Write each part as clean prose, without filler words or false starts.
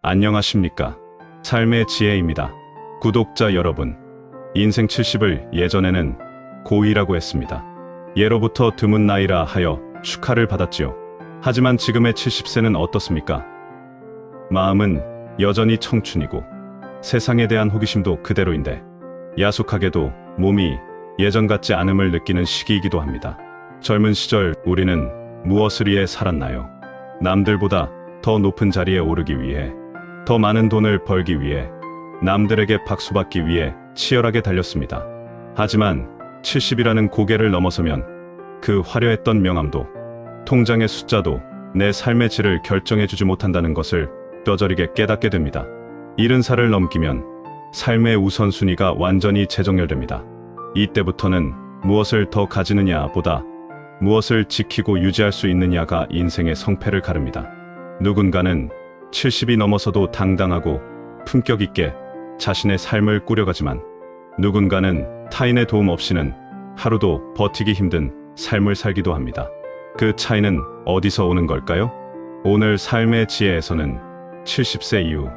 안녕하십니까. 삶의 지혜입니다. 구독자 여러분, 인생 70을 예전에는 고2라고 했습니다. 예로부터 드문 나이라 하여 축하를 받았지요. 하지만 지금의 70세는 어떻습니까? 마음은 여전히 청춘이고 세상에 대한 호기심도 그대로인데 야속하게도 몸이 예전 같지 않음을 느끼는 시기이기도 합니다. 젊은 시절 우리는 무엇을 위해 살았나요? 남들보다 더 높은 자리에 오르기 위해, 더 많은 돈을 벌기 위해, 남들에게 박수받기 위해 치열하게 달렸습니다. 하지만 70이라는 고개를 넘어서면 그 화려했던 명함도, 통장의 숫자도 내 삶의 질을 결정해주지 못한다는 것을 뼈저리게 깨닫게 됩니다. 70살을 넘기면 삶의 우선순위가 완전히 재정렬됩니다. 이때부터는 무엇을 더 가지느냐 보다 무엇을 지키고 유지할 수 있느냐가 인생의 성패를 가릅니다. 누군가는 70이 넘어서도 당당하고 품격 있게 자신의 삶을 꾸려가지만, 누군가는 타인의 도움 없이는 하루도 버티기 힘든 삶을 살기도 합니다. 그 차이는 어디서 오는 걸까요? 오늘 삶의 지혜에서는 70세 이후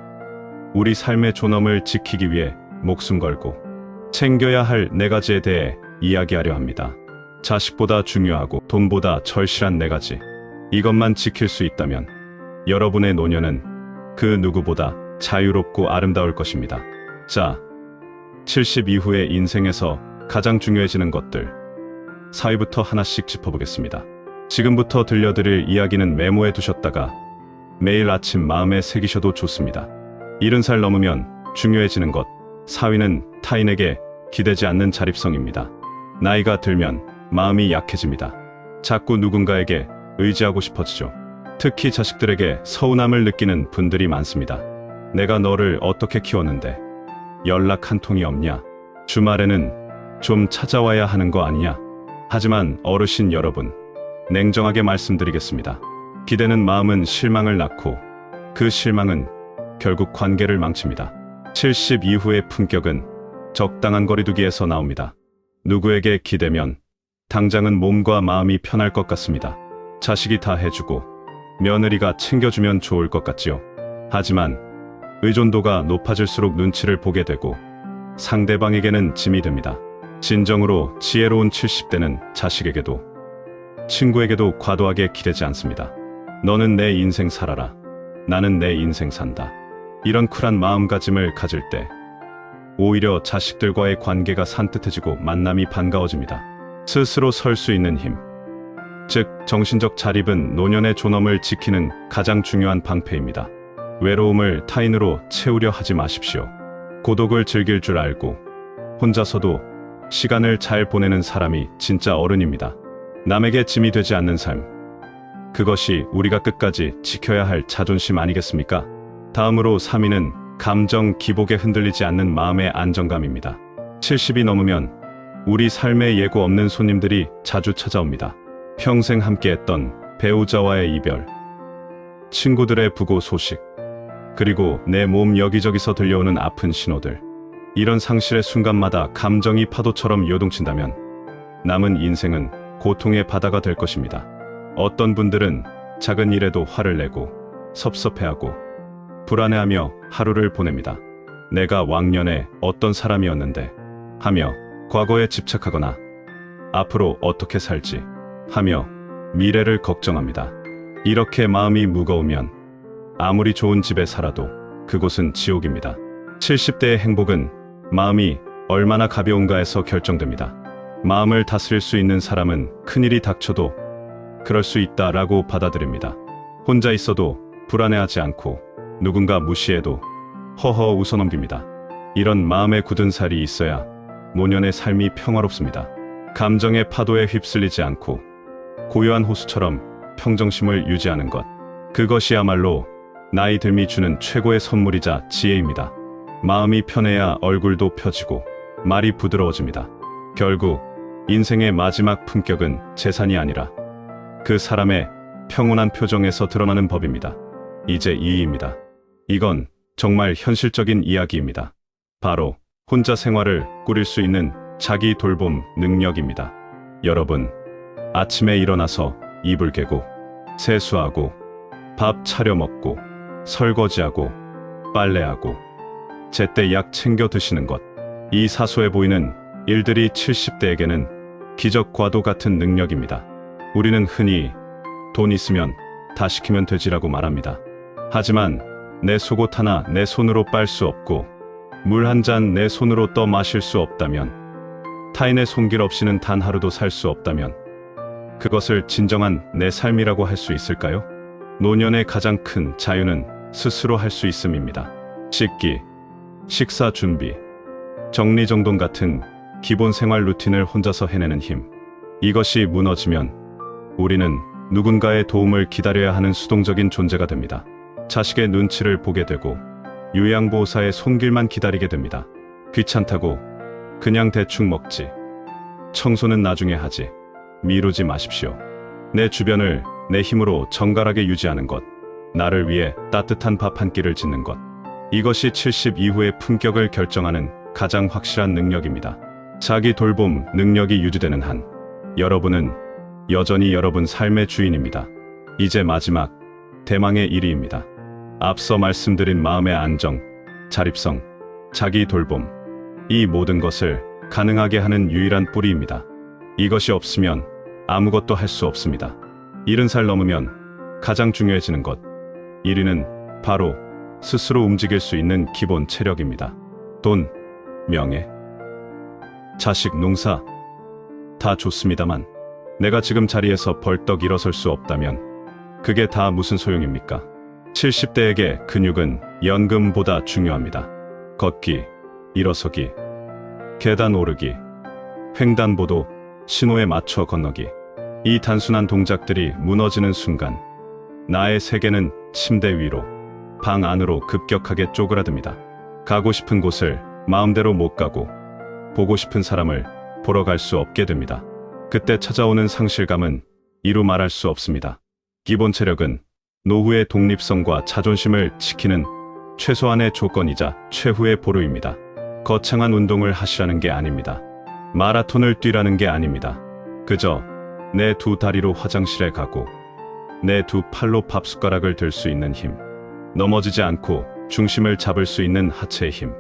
우리 삶의 존엄을 지키기 위해 목숨 걸고 챙겨야 할 4가지에 대해 이야기하려 합니다. 자식보다 중요하고 돈보다 절실한 4가지. 이것만 지킬 수 있다면 여러분의 노년은 그 누구보다 자유롭고 아름다울 것입니다. 자, 70 이후의 인생에서 가장 중요해지는 것들, 4위부터 하나씩 짚어보겠습니다. 지금부터 들려드릴 이야기는 메모해 두셨다가 매일 아침 마음에 새기셔도 좋습니다. 70살 넘으면 중요해지는 것, 4위는 타인에게 기대지 않는 자립성입니다. 나이가 들면 마음이 약해집니다. 자꾸 누군가에게 의지하고 싶어지죠. 특히 자식들에게 서운함을 느끼는 분들이 많습니다. 내가 너를 어떻게 키웠는데 연락 한 통이 없냐? 주말에는 좀 찾아와야 하는 거 아니냐? 하지만 어르신 여러분, 냉정하게 말씀드리겠습니다. 기대는 마음은 실망을 낳고 그 실망은 결국 관계를 망칩니다. 70 이후의 품격은 적당한 거리두기에서 나옵니다. 누구에게 기대면 당장은 몸과 마음이 편할 것 같습니다. 자식이 다 해주고 며느리가 챙겨주면 좋을 것 같지요. 하지만 의존도가 높아질수록 눈치를 보게 되고 상대방에게는 짐이 됩니다. 진정으로 지혜로운 70대는 자식에게도 친구에게도 과도하게 기대지 않습니다. 너는 내 인생 살아라. 나는 내 인생 산다. 이런 쿨한 마음가짐을 가질 때 오히려 자식들과의 관계가 산뜻해지고 만남이 반가워집니다. 스스로 설 수 있는 힘, 즉 정신적 자립은 노년의 존엄을 지키는 가장 중요한 방패입니다. 외로움을 타인으로 채우려 하지 마십시오. 고독을 즐길 줄 알고 혼자서도 시간을 잘 보내는 사람이 진짜 어른입니다. 남에게 짐이 되지 않는 삶, 그것이 우리가 끝까지 지켜야 할 자존심 아니겠습니까? 다음으로 3위는 감정 기복에 흔들리지 않는 마음의 안정감입니다. 70이 넘으면 우리 삶에 예고 없는 손님들이 자주 찾아옵니다. 평생 함께했던 배우자와의 이별, 친구들의 부고 소식, 그리고 내 몸 여기저기서 들려오는 아픈 신호들. 이런 상실의 순간마다 감정이 파도처럼 요동친다면 남은 인생은 고통의 바다가 될 것입니다. 어떤 분들은 작은 일에도 화를 내고 섭섭해하고 불안해하며 하루를 보냅니다. 내가 왕년에 어떤 사람이었는데 하며 과거에 집착하거나 앞으로 어떻게 살지 하며 미래를 걱정합니다. 이렇게 마음이 무거우면 아무리 좋은 집에 살아도 그곳은 지옥입니다. 70대의 행복은 마음이 얼마나 가벼운가에서 결정됩니다. 마음을 다스릴 수 있는 사람은 큰일이 닥쳐도 그럴 수 있다라고 받아들입니다. 혼자 있어도 불안해하지 않고 누군가 무시해도 허허 웃어넘깁니다. 이런 마음에 굳은 살이 있어야 노년의 삶이 평화롭습니다. 감정의 파도에 휩쓸리지 않고 고요한 호수처럼 평정심을 유지하는 것, 그것이야말로 나이 듦이 주는 최고의 선물이자 지혜입니다. 마음이 편해야 얼굴도 펴지고 말이 부드러워집니다. 결국 인생의 마지막 품격은 재산이 아니라 그 사람의 평온한 표정에서 드러나는 법입니다. 이제 2위입니다. 이건 정말 현실적인 이야기입니다. 바로 혼자 생활을 꾸릴 수 있는 자기 돌봄 능력입니다. 여러분, 아침에 일어나서 이불 개고 세수하고 밥 차려 먹고 설거지하고 빨래하고 제때 약 챙겨 드시는 것. 이 사소해 보이는 일들이 70대에게는 기적과도 같은 능력입니다. 우리는 흔히 돈 있으면 다 시키면 되지라고 말합니다. 하지만 내 속옷 하나 내 손으로 빨 수 없고 물 한 잔 내 손으로 떠 마실 수 없다면, 타인의 손길 없이는 단 하루도 살 수 없다면 그것을 진정한 내 삶이라고 할 수 있을까요? 노년의 가장 큰 자유는 스스로 할 수 있음입니다. 씻기, 식사 준비, 정리정돈 같은 기본 생활 루틴을 혼자서 해내는 힘. 이것이 무너지면 우리는 누군가의 도움을 기다려야 하는 수동적인 존재가 됩니다. 자식의 눈치를 보게 되고 요양보호사의 손길만 기다리게 됩니다. 귀찮다고 그냥 대충 먹지. 청소는 나중에 하지. 미루지 마십시오. 내 주변을 내 힘으로 정갈하게 유지하는 것, 나를 위해 따뜻한 밥 한 끼를 짓는 것. 이것이 70 이후의 품격을 결정하는 가장 확실한 능력입니다. 자기 돌봄 능력이 유지되는 한, 여러분은 여전히 여러분 삶의 주인입니다. 이제 마지막, 대망의 1위입니다. 앞서 말씀드린 마음의 안정, 자립성, 자기 돌봄. 이 모든 것을 가능하게 하는 유일한 뿌리입니다. 이것이 없으면 아무것도 할 수 없습니다. 70살 넘으면 가장 중요해지는 것, 1위는 바로 스스로 움직일 수 있는 기본 체력입니다. 돈, 명예, 자식, 농사 다 좋습니다만 내가 지금 자리에서 벌떡 일어설 수 없다면 그게 다 무슨 소용입니까? 70대에게 근육은 연금보다 중요합니다. 걷기, 일어서기, 계단 오르기, 횡단보도, 신호에 맞춰 건너기. 이 단순한 동작들이 무너지는 순간 나의 세계는 침대 위로, 방 안으로 급격하게 쪼그라듭니다. 가고 싶은 곳을 마음대로 못 가고 보고 싶은 사람을 보러 갈 수 없게 됩니다. 그때 찾아오는 상실감은 이루 말할 수 없습니다. 기본 체력은 노후의 독립성과 자존심을 지키는 최소한의 조건이자 최후의 보루입니다. 거창한 운동을 하시라는 게 아닙니다. 마라톤을 뛰라는 게 아닙니다. 그저 내 두 다리로 화장실에 가고 내 두 팔로 밥숟가락을 들 수 있는 힘, 넘어지지 않고 중심을 잡을 수 있는 하체의 힘.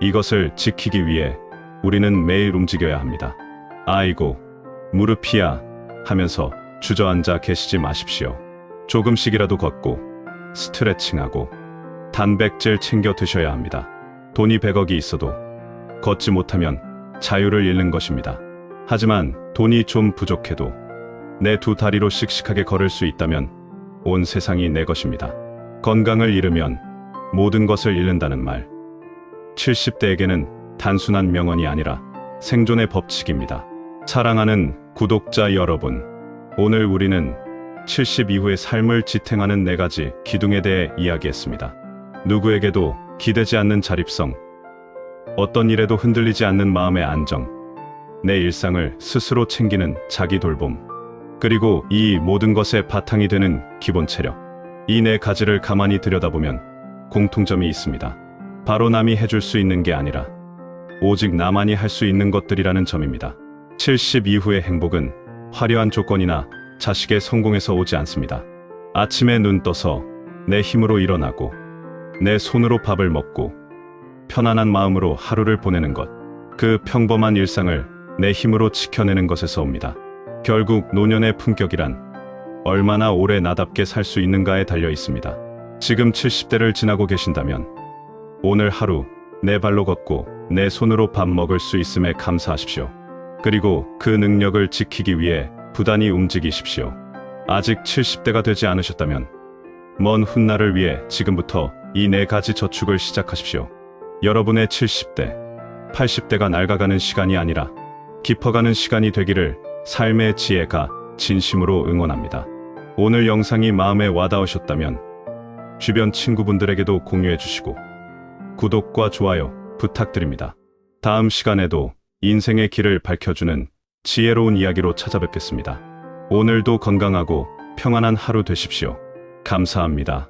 이것을 지키기 위해 우리는 매일 움직여야 합니다. 아이고, 무릎이야 하면서 주저앉아 계시지 마십시오. 조금씩이라도 걷고 스트레칭하고 단백질 챙겨 드셔야 합니다. 돈이 100억이 있어도 걷지 못하면 자유를 잃는 것입니다. 하지만 돈이 좀 부족해도 내 두 다리로 씩씩하게 걸을 수 있다면 온 세상이 내 것입니다. 건강을 잃으면 모든 것을 잃는다는 말. 70대에게는 단순한 명언이 아니라 생존의 법칙입니다. 사랑하는 구독자 여러분, 오늘 우리는 70 이후의 삶을 지탱하는 4가지 기둥에 대해 이야기했습니다. 누구에게도 기대지 않는 자립성, 어떤 일에도 흔들리지 않는 마음의 안정, 내 일상을 스스로 챙기는 자기 돌봄, 그리고 이 모든 것의 바탕이 되는 기본 체력. 이 4가지를 가만히 들여다보면 공통점이 있습니다. 바로 남이 해줄 수 있는 게 아니라 오직 나만이 할 수 있는 것들이라는 점입니다. 70 이후의 행복은 화려한 조건이나 자식의 성공에서 오지 않습니다. 아침에 눈 떠서 내 힘으로 일어나고 내 손으로 밥을 먹고 편안한 마음으로 하루를 보내는 것, 그 평범한 일상을 내 힘으로 지켜내는 것에서 옵니다. 결국 노년의 품격이란 얼마나 오래 나답게 살 수 있는가에 달려 있습니다. 지금 70대를 지나고 계신다면 오늘 하루 내 발로 걷고 내 손으로 밥 먹을 수 있음에 감사하십시오. 그리고 그 능력을 지키기 위해 부단히 움직이십시오. 아직 70대가 되지 않으셨다면 먼 훗날을 위해 지금부터 이 4가지 저축을 시작하십시오. 여러분의 70대, 80대가 낡아가는 시간이 아니라 깊어가는 시간이 되기를 삶의 지혜가 진심으로 응원합니다. 오늘 영상이 마음에 와닿으셨다면 주변 친구분들에게도 공유해 주시고 구독과 좋아요 부탁드립니다. 다음 시간에도 인생의 길을 밝혀주는 지혜로운 이야기로 찾아뵙겠습니다. 오늘도 건강하고 평안한 하루 되십시오. 감사합니다.